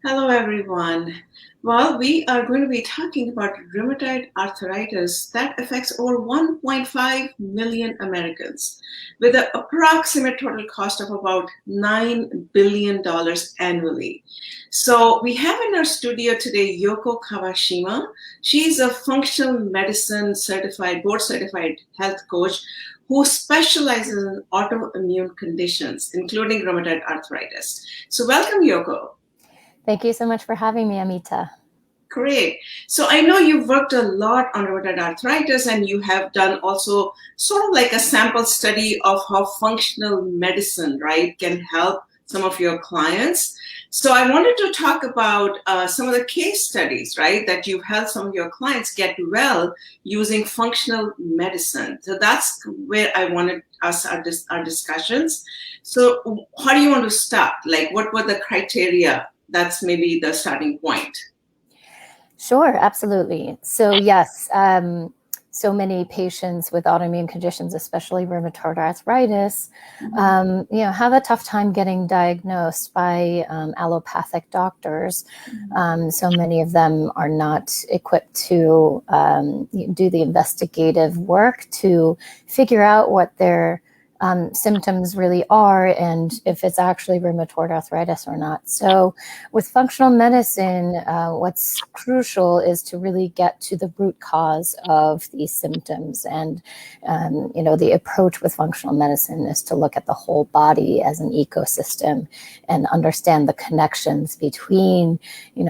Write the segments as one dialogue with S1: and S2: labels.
S1: Hello, everyone. Well, we are going to be talking about rheumatoid arthritis that affects over 1.5 million Americans with an approximate total cost of about $9 billion annually. So, we have in our studio today Yoko Kawashima. She's a functional medicine certified, board certified health coach who specializes in autoimmune conditions, including rheumatoid arthritis. So, welcome, Yoko.
S2: Thank you so much for having me, Amita.
S1: Great. So I know you've worked a lot on rheumatoid arthritis and you have done also sort of like a sample study of how functional medicine, right, can help some of your clients. So I wanted to talk about some of the case studies, right, that you've helped some of your clients get well using functional medicine. So that's where I wanted us our discussions. So how do you want to start? Like, what were the criteria? That's maybe the starting point.
S2: Sure, absolutely. So yes, so many patients with autoimmune conditions, especially rheumatoid arthritis, have a tough time getting diagnosed by allopathic doctors. So many of them are not equipped to do the investigative work to figure out what their symptoms really are and if it's actually rheumatoid arthritis or not. So with functional medicine, what's crucial is to really get to the root cause of these symptoms. And, the approach with functional medicine is to look at the whole body as an ecosystem and understand the connections between,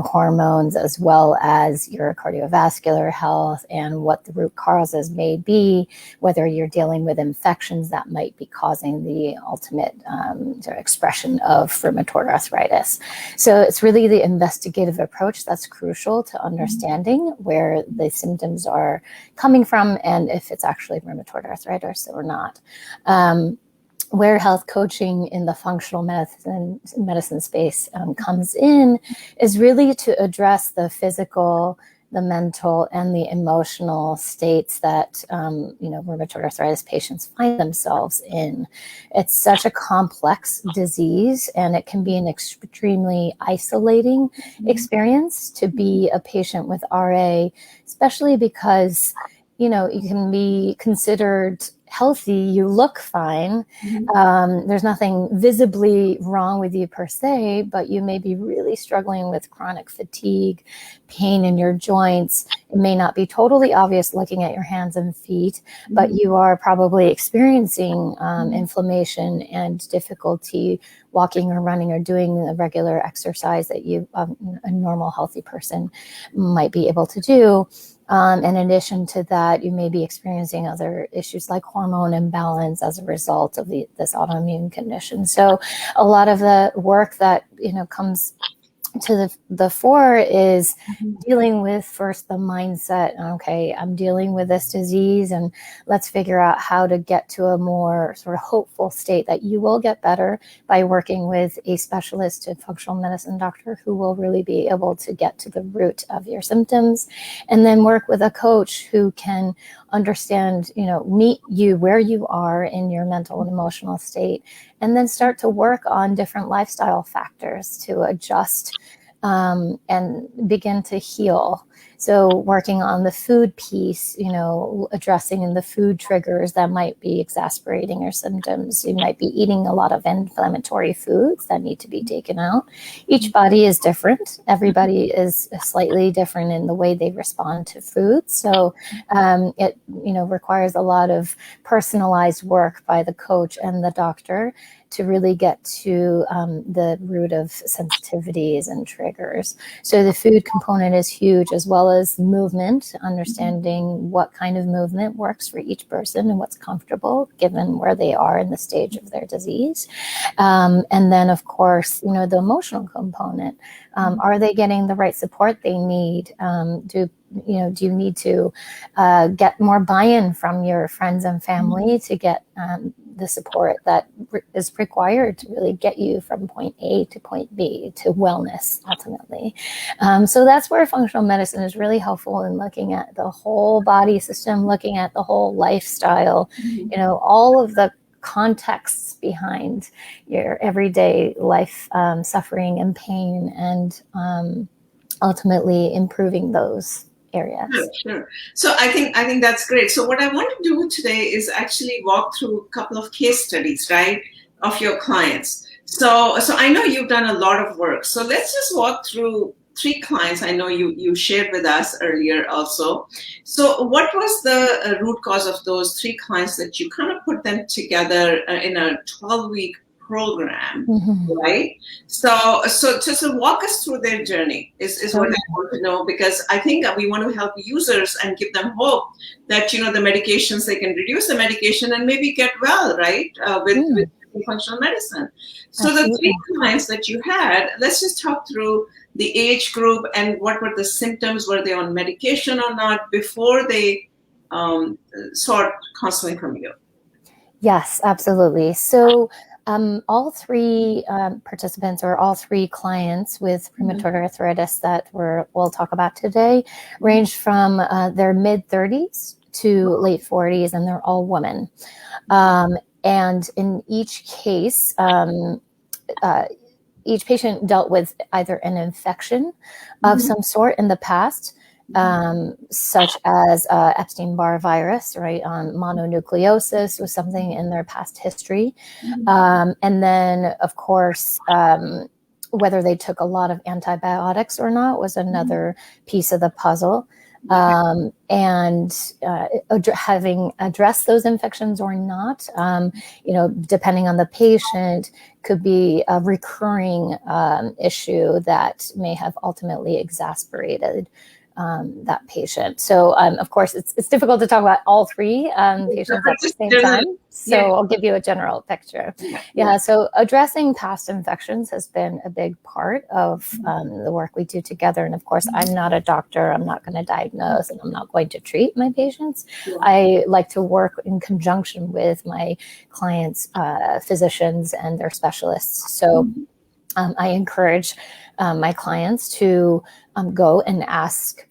S2: hormones as well as your cardiovascular health and what the root causes may be, whether you're dealing with infections that might be causing the ultimate expression of rheumatoid arthritis. So it's really the investigative approach that's crucial to understanding where the symptoms are coming from and if it's actually rheumatoid arthritis or not. Where health coaching in the functional medicine space comes in is really to address the physical, the mental, and the emotional states that rheumatoid arthritis patients find themselves in. It's such a complex disease, and it can be an extremely isolating experience to be a patient with RA, especially because you can be considered healthy, you look fine. There's nothing visibly wrong with you per se, but you may be really struggling with chronic fatigue, pain in your joints. It may not be totally obvious looking at your hands and feet, but you are probably experiencing inflammation and difficulty walking or running or doing the regular exercise that a normal healthy person might be able to do. In addition to that, you may be experiencing other issues like hormone imbalance as a result of this autoimmune condition. So a lot of the work that, comes to the fore is dealing with first the mindset. Okay, I'm dealing with this disease, and let's figure out how to get to a more sort of hopeful state that you will get better by working with a specialist, a functional medicine doctor who will really be able to get to the root of your symptoms, and then work with a coach who can understand, meet you where you are in your mental and emotional state, and then start to work on different lifestyle factors to adjust and begin to heal. So working on the food piece, addressing the food triggers that might be exacerbating your symptoms. You might be eating a lot of inflammatory foods that need to be taken out. Each body is different. Everybody is slightly different in the way they respond to food. So it, requires a lot of personalized work by the coach and the doctor to really get to the root of sensitivities and triggers. So the food component is huge, as well as movement, understanding what kind of movement works for each person and what's comfortable given where they are in the stage of their disease. And then, of course, the emotional component. Are they getting the right support they need? Do you need to get more buy-in from your friends and family to get the support that is required to really get you from point A to point B to wellness ultimately. So that's where functional medicine is really helpful in looking at the whole body system, looking at the whole lifestyle, all of the contexts behind your everyday life, suffering and pain, and ultimately improving those areas.
S1: Sure. So I think that's great. So what I want to do today is actually walk through a couple of case studies, right, of your clients. So I know you've done a lot of work. So let's just walk through 3 clients. I know you shared with us earlier also. So what was the root cause of those 3 clients that you kind of put them together in a 12-week program, right? So just walk us through their journey is what I want to know, because I think we want to help users and give them hope that, the medications, they can reduce the medication and maybe get well, right, with functional medicine. So the 3 clients that you had, let's just talk through the age group and what were the symptoms. Were they on medication or not before they sought counseling from you?
S2: Yes, absolutely. So all 3 participants, or all 3 clients with rheumatoid arthritis that we'll talk about today, ranged from their mid-30s to late 40s, and they're all women. And in each case, each patient dealt with either an infection of some sort in the past, such as Epstein-Barr virus, right? Mononucleosis was something in their past history. And then, of course, whether they took a lot of antibiotics or not was another piece of the puzzle. And having addressed those infections or not, depending on the patient, could be a recurring issue that may have ultimately exacerbated that patient. So, of course, it's difficult to talk about all 3 patients at the same time. So I'll give you a general picture. Yeah. So addressing past infections has been a big part of the work we do together. And of course, I'm not a doctor. I'm not going to diagnose, and I'm not going to treat my patients. I like to work in conjunction with my clients' physicians and their specialists. So I encourage my clients to go and ask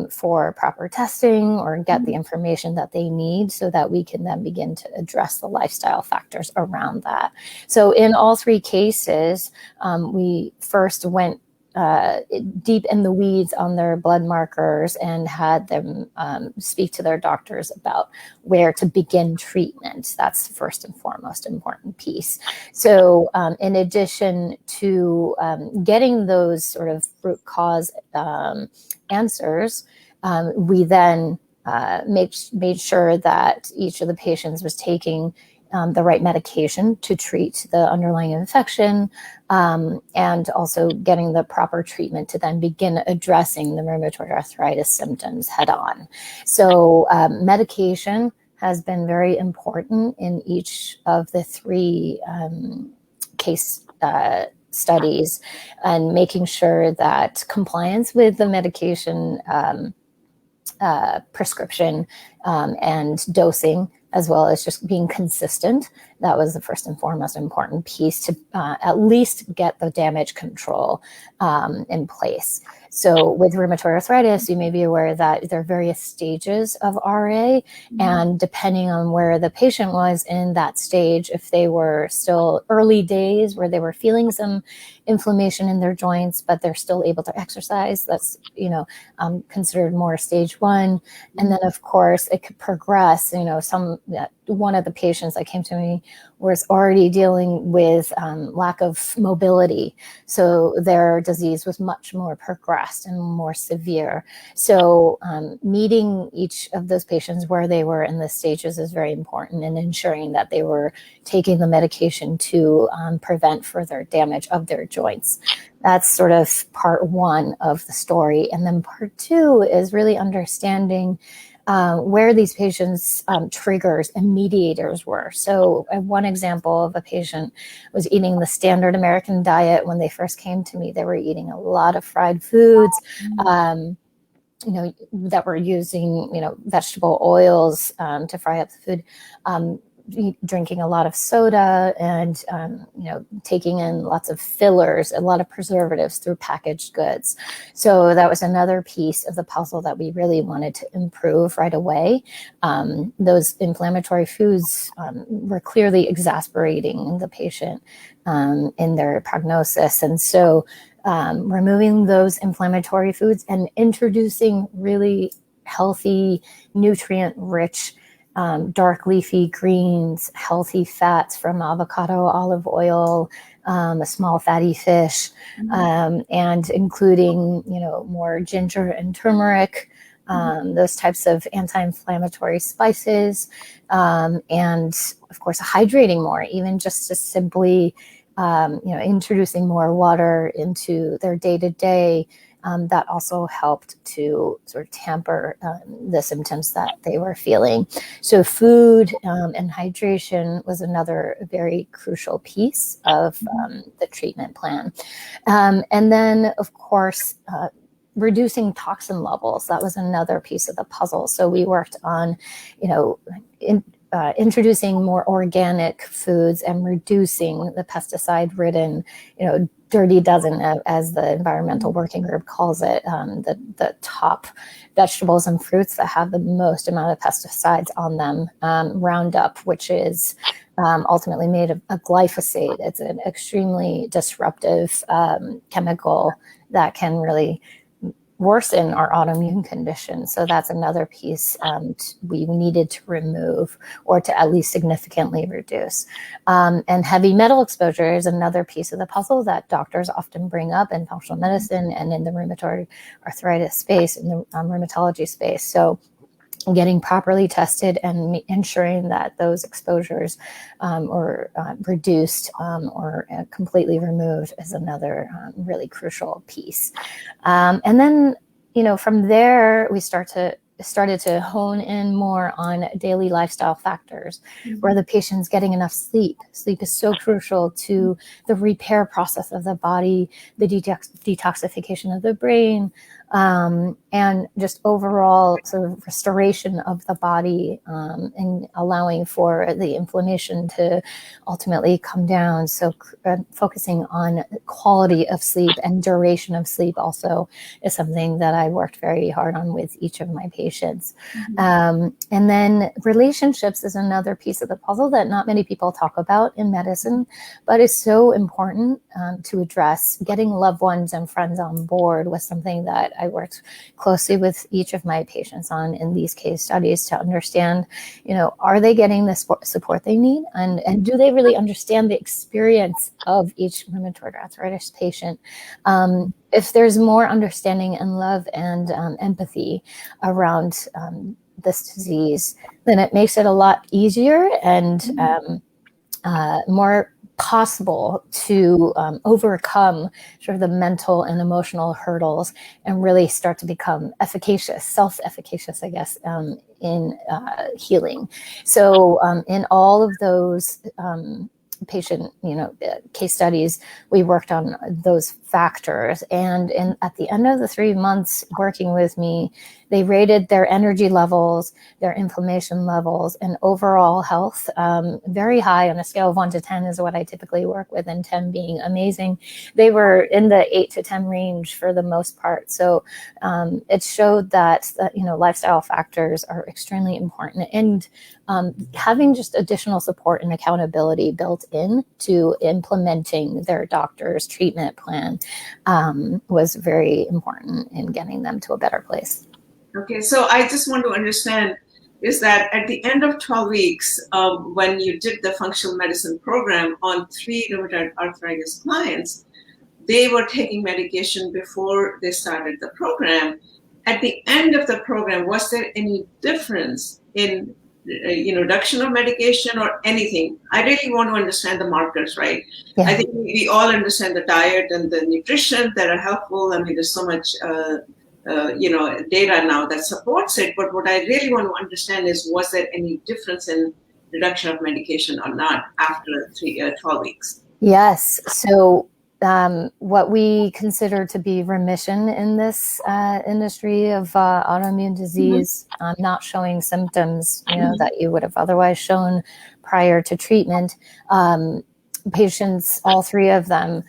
S2: for proper testing or get the information that they need, so that we can then begin to address the lifestyle factors around that. So in all 3 cases, we first went deep in the weeds on their blood markers and had them speak to their doctors about where to begin treatment. That's the first and foremost important piece. So in addition to getting those sort of root cause answers, we then made sure that each of the patients was taking the right medication to treat the underlying infection, and also getting the proper treatment to then begin addressing the rheumatoid arthritis symptoms head on. So medication has been very important in each of the 3 case studies, and making sure that compliance with the medication prescription and dosing, as well as just being consistent. That was the first and foremost important piece to at least get the damage control in place. So with rheumatoid arthritis, you may be aware that there are various stages of RA, and depending on where the patient was in that stage, if they were still early days where they were feeling some inflammation in their joints, but they're still able to exercise, that's considered more stage 1. And then, of course, it could progress. One of the patients that came to me was already dealing with lack of mobility. So their disease was much more progressed and more severe. So meeting each of those patients where they were in the stages is very important, and ensuring that they were taking the medication to prevent further damage of their joints. That's sort of part 1 of the story. And then part 2 is really understanding where these patients' triggers and mediators were. So one example of a patient was eating the standard American diet. When they first came to me, they were eating a lot of fried foods, that were using, vegetable oils to fry up the food. drinking a lot of soda and, taking in lots of fillers, a lot of preservatives through packaged goods. So that was another piece of the puzzle that we really wanted to improve right away. Those inflammatory foods were clearly exasperating the patient in their prognosis. And so removing those inflammatory foods and introducing really healthy, nutrient-rich, dark leafy greens, healthy fats from avocado, olive oil, a small fatty fish, and including, more ginger and turmeric, those types of anti-inflammatory spices, and of course, hydrating more, even just to simply, introducing more water into their day-to-day. That also helped to sort of tamper the symptoms that they were feeling. So food and hydration was another very crucial piece of the treatment plan. And then, of course, reducing toxin levels. That was another piece of the puzzle. So we worked on, introducing more organic foods and reducing the pesticide-ridden, dirty dozen, as the environmental working group calls it, the top vegetables and fruits that have the most amount of pesticides on them. Roundup, which is ultimately made of glyphosate. It's an extremely disruptive chemical that can really worsen our autoimmune condition. So that's another piece we needed to remove, or to at least significantly reduce. And heavy metal exposure is another piece of the puzzle that doctors often bring up in functional medicine and in the rheumatoid arthritis space, in the rheumatology space. So getting properly tested and ensuring that those exposures are reduced or completely removed is another really crucial piece. And then, from there, we started to hone in more on daily lifestyle factors, where the patient's getting enough sleep. Sleep is so crucial to the repair process of the body, the detoxification of the brain, and just overall sort of restoration of the body, and allowing for the inflammation to ultimately come down. So focusing on quality of sleep and duration of sleep also is something that I worked very hard on with each of my patients. And then relationships is another piece of the puzzle that not many people talk about in medicine, but is so important to address. Getting loved ones and friends on board was something that I worked closely with each of my patients on in these case studies, to understand, are they getting the support they need? And do they really understand the experience of each rheumatoid arthritis patient? If there's more understanding and love and empathy around this disease, then it makes it a lot easier and more possible to overcome sort of the mental and emotional hurdles and really start to become efficacious, self-efficacious, I guess, in healing. So in all of those patient, case studies, we worked on those factors. And at the end of the 3 months working with me, they rated their energy levels, their inflammation levels, and overall health very high on a scale of 1 to 10 is what I typically work with, and 10 being amazing. They were in the 8 to 10 range for the most part. So it showed that lifestyle factors are extremely important, and having just additional support and accountability built in to implementing their doctor's treatment plan was very important in getting them to a better place.
S1: Okay, so I just want to understand, is that at the end of 12 weeks, when you did the functional medicine program on 3 rheumatoid arthritis clients, they were taking medication before they started the program. At the end of the program, was there any difference in reduction of medication or anything? I really want to understand the markers, right? Yeah. I think we all understand the diet and the nutrition that are helpful. I mean, there's so much data now that supports it. But what I really want to understand is, was there any difference in reduction of medication or not after 12 weeks?
S2: Yes. So what we consider to be remission in this industry of autoimmune disease, not showing symptoms, that you would have otherwise shown prior to treatment. Patients, all three of them,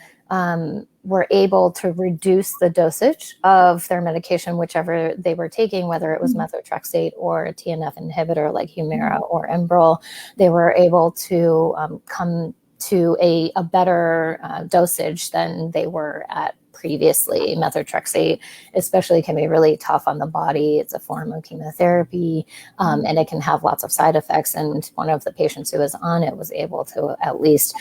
S2: were able to reduce the dosage of their medication, whichever they were taking, whether it was methotrexate or a TNF inhibitor like Humira or Enbrel. They were able to come to a better dosage than they were at previously. Methotrexate especially can be really tough on the body. It's a form of chemotherapy, and it can have lots of side effects. And one of the patients who was on it was able to at least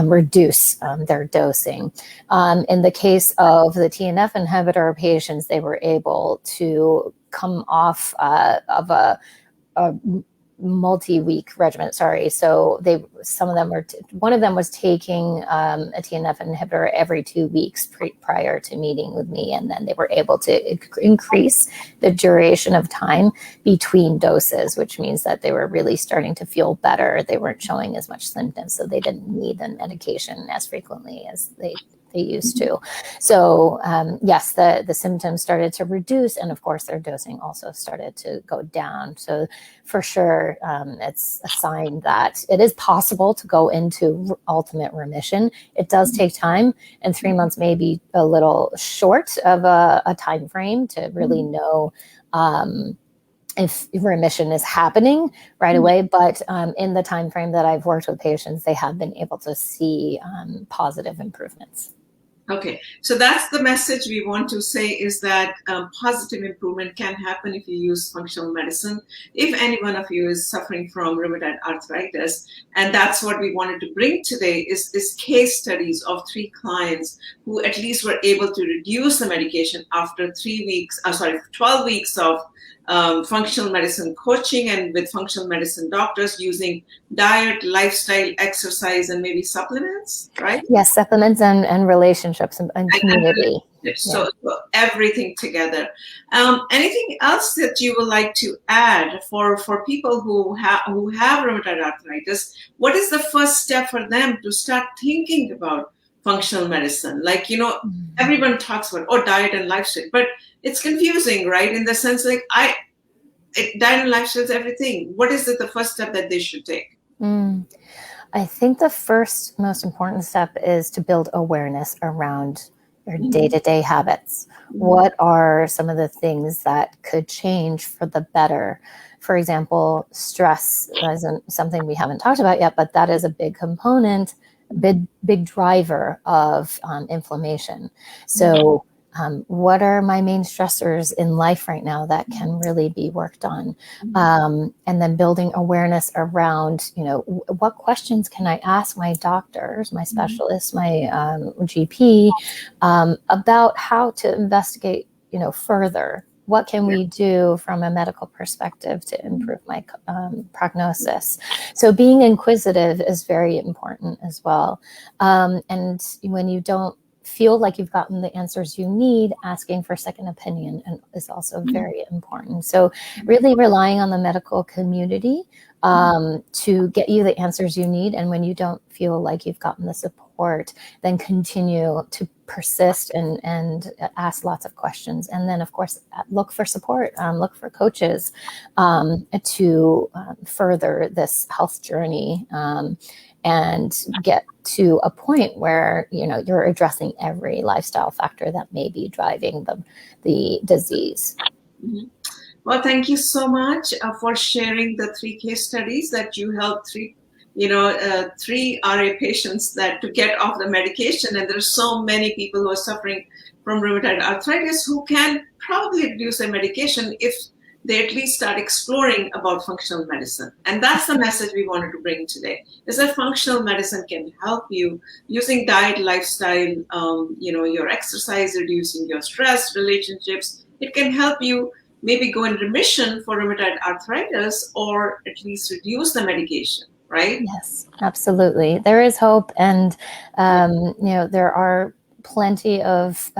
S2: reduce their dosing. In the case of the TNF inhibitor patients, they were able to come off of a multi-week regimen. So one of them was taking a TNF inhibitor every 2 weeks prior to meeting with me, and then they were able to increase the duration of time between doses, which means that they were really starting to feel better. They weren't showing as much symptoms, so they didn't need the medication as frequently as they used to. So yes, the symptoms started to reduce, and of course their dosing also started to go down. So for sure, it's a sign that it is possible to go into ultimate remission. It does take time, and 3 months may be a little short of a time frame to really know if remission is happening right away. But in the time frame that I've worked with patients, they have been able to see positive improvements.
S1: Okay, so that's the message we want to say, is that positive improvement can happen if you use functional medicine. If any one of you is suffering from rheumatoid arthritis, and that's what we wanted to bring today, is case studies of 3 clients who at least were able to reduce the medication after 12 weeks of functional medicine coaching and with functional medicine doctors using diet, lifestyle, exercise, and maybe supplements, right?
S2: Yes, supplements and relationships and community.
S1: So everything together. Anything else that you would like to add for people who have rheumatoid arthritis? What is the first step for them to start thinking about functional medicine? Like, everyone talks about diet and lifestyle, but it's confusing, right? In the sense, like, diet and lifestyle is everything. What is the first step that they should take?
S2: I think the first most important step is to build awareness around your day-to-day habits. What are some of the things that could change for the better? For example, stress isn't something we haven't talked about yet, but that is a big component, big driver of inflammation. So what are my main stressors in life right now that can really be worked on? And then building awareness around, what questions can I ask my doctors, my specialists, my GP, about how to investigate, further. What can we do from a medical perspective to improve my prognosis? So being inquisitive is very important as well. And when you don't feel like you've gotten the answers you need, asking for second opinion is also very important. So really relying on the medical community to get you the answers you need. And when you don't feel like you've gotten the support, then continue to persist and ask lots of questions. And then, of course, look for support, look for coaches to further this health journey and get to a point where, you're addressing every lifestyle factor that may be driving the disease.
S1: Well, thank you so much for sharing the 3 case studies that you helped 3 RA patients to get off the medication. And there's so many people who are suffering from rheumatoid arthritis who can probably reduce their medication if they at least start exploring about functional medicine. And that's the message we wanted to bring today, is that functional medicine can help you using diet, lifestyle, your exercise, reducing your stress, relationships. It can help you maybe go in remission for rheumatoid arthritis, or at least reduce the medication, right?
S2: Yes, absolutely. There is hope. And, there are plenty of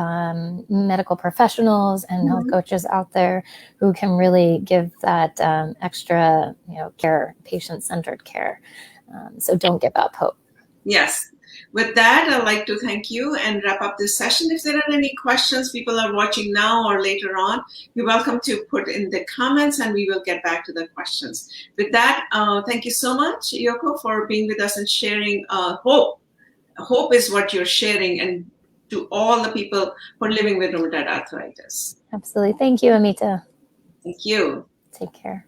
S2: medical professionals and health coaches out there who can really give that extra, care, patient-centered care. So don't give up hope.
S1: Yes. With that, I'd like to thank you and wrap up this session. If there are any questions people are watching now or later on, you're welcome to put in the comments and we will get back to the questions. With that, thank you so much, Yoko, for being with us and sharing hope. Hope is what you're sharing, and to all the people who are living with rheumatoid arthritis.
S2: Absolutely. Thank you, Amita.
S1: Thank you.
S2: Take care.